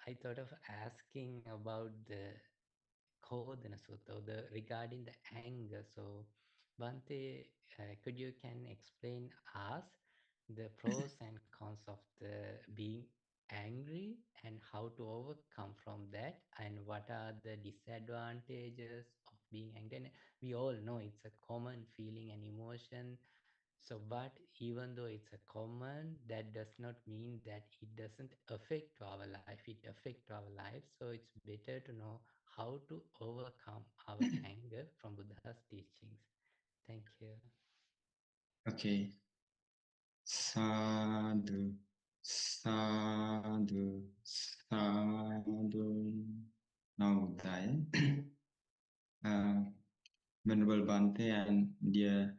I thought of asking about the Kodana Sutta, regarding the anger. So, Bante, could you can explain us the pros and cons of the being angry and how to overcome from that, and what are the disadvantages of being angry? And we all know it's a common feeling and emotion. So, but even though it's a common, that does not mean that it doesn't affect our life. It affect our life. So it's better to know how to overcome our anger from Buddha's teachings. Thank you. Okay. Sadhu, sadhu, sadhu. Now, Buddhaya, uh, Venerable Bante and dear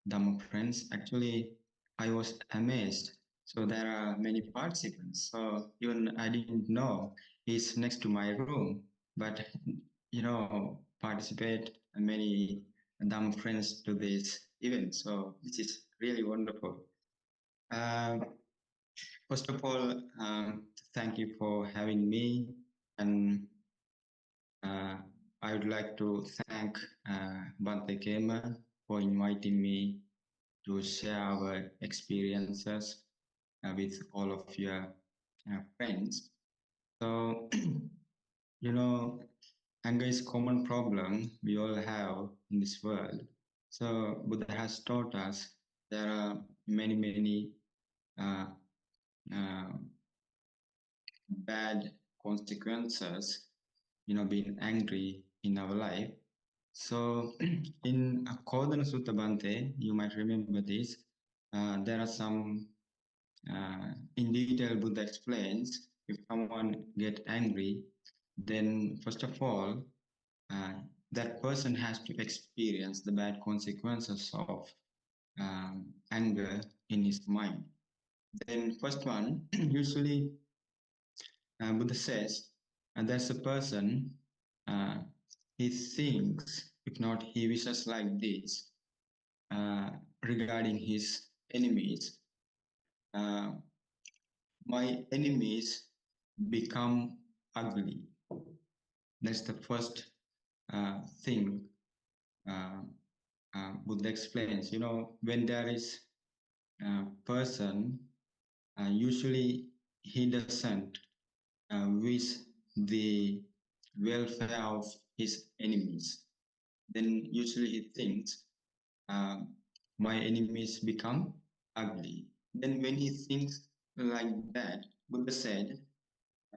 Dhamma friends, actually, I was amazed. So there are many participants. So even I didn't know he's next to my room, but participate many Dhamma friends to this event. So this is really wonderful. Uh, First of all, thank you for having me, and uh, I would like to thank Bante Kema for inviting me to share our experiences with all of your friends. So, you know, anger is a common problem we all have in this world. So, Buddha has taught us there are many uh, uh, bad consequences, being angry in our life. So in Kodana Sutta Bhante, you might remember this, there are some, in detail Buddha explains, if someone get angry, then first of all, uh, that person has to experience the bad consequences of anger in his mind. Then first one, usually Buddha says, and there's a person, uh, he thinks, if not, he wishes like this regarding his enemies. Uh, my enemies become ugly. That's the first thing uh, Buddha explains. When there is a person, usually he doesn't wish the welfare of his enemies. Then usually he thinks, uh, my enemies become ugly. Then when he thinks like that, Buddha said,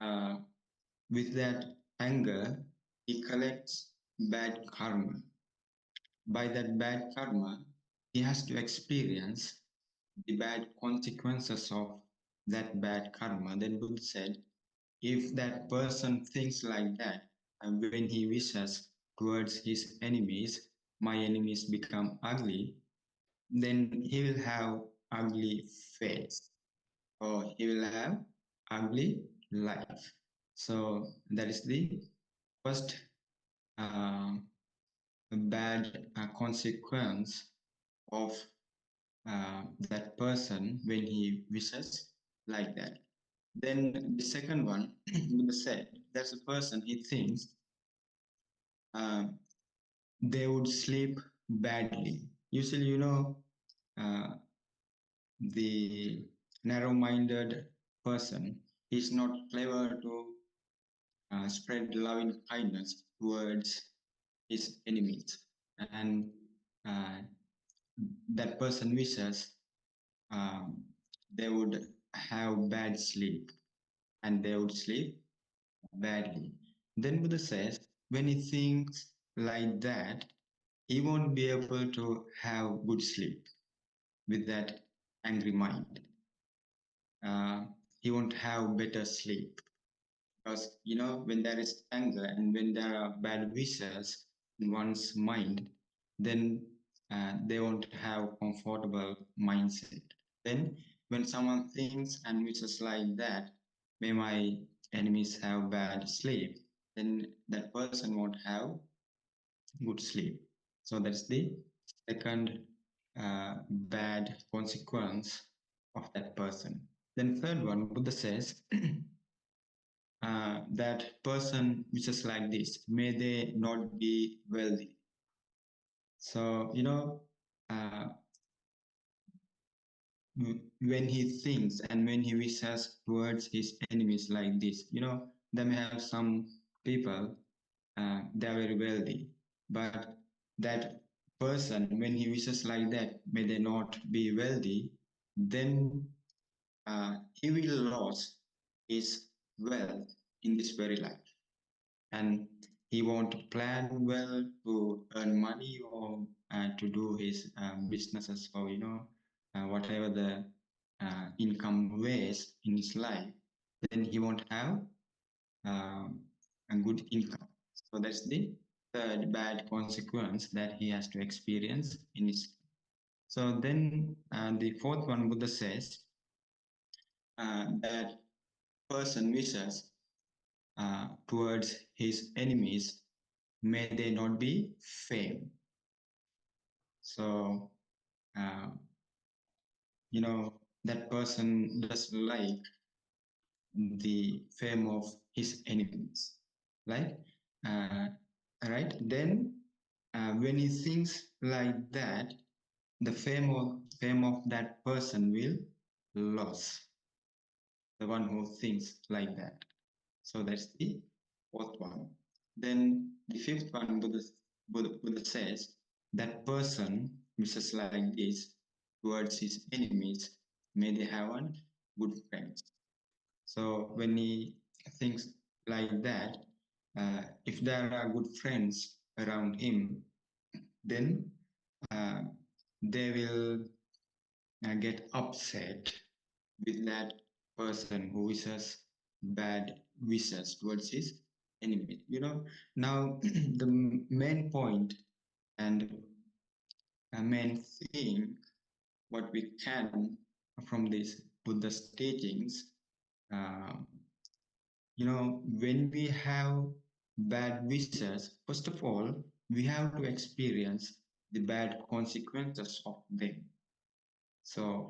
uh, with that anger, he collects bad karma. By that bad karma, he has to experience the bad consequences of that bad karma. Then Buddha said, if that person thinks like that, and when he wishes towards his enemies, my enemies become ugly, then he will have ugly face, or he will have ugly life. So that is the first uh, bad consequence of that person when he wishes like that. Then the second one, Buddha said, there's a person he thinks uh, they would sleep badly. Usually, uh, the narrow-minded person is not clever to spread loving kindness towards his enemies, and uh, that person wishes um, they would have bad sleep, and they would sleep badly. Then Buddha says, when he thinks like that, he won't be able to have good sleep with that angry mind. Uh, he won't have better sleep because when there is anger and when there are bad wishes in one's mind, then they won't have comfortable mindset. Then when someone thinks and wishes like that, may my enemies have bad sleep, then that person won't have good sleep. So that's the second bad consequence of that person. Then third one, Buddha says, that person wishes like this, may they not be wealthy. So, uh, when he thinks and when he wishes towards his enemies like this, they may have some people, they are very wealthy, but that person, when he wishes like that, may they not be wealthy, then he will lose his wealth in this very life, and he won't plan well to earn money or to do his businesses, or whatever the income ways in his life, then he won't have um, a good income. So that's the third bad consequence that he has to experience in his. So then the fourth one, Buddha says that person wishes towards his enemies, may they not be fame. So, uh, that person does like the fame of his enemies, right? Uh, right? Then, when he thinks like that, the fame of that person will lose. The one who thinks like that. So that's the fourth one. Then the fifth one, Buddha says that person wishes like this towards his enemies, may they have one good friends. So when he thinks like that, if there are good friends around him, then uh, they will get upset with that person who wishes bad wishes towards his enemy. Now the main point and main thing, what we can from this Buddha's teachings, uh, when we have bad wishes, first of all, we have to experience the bad consequences of them. So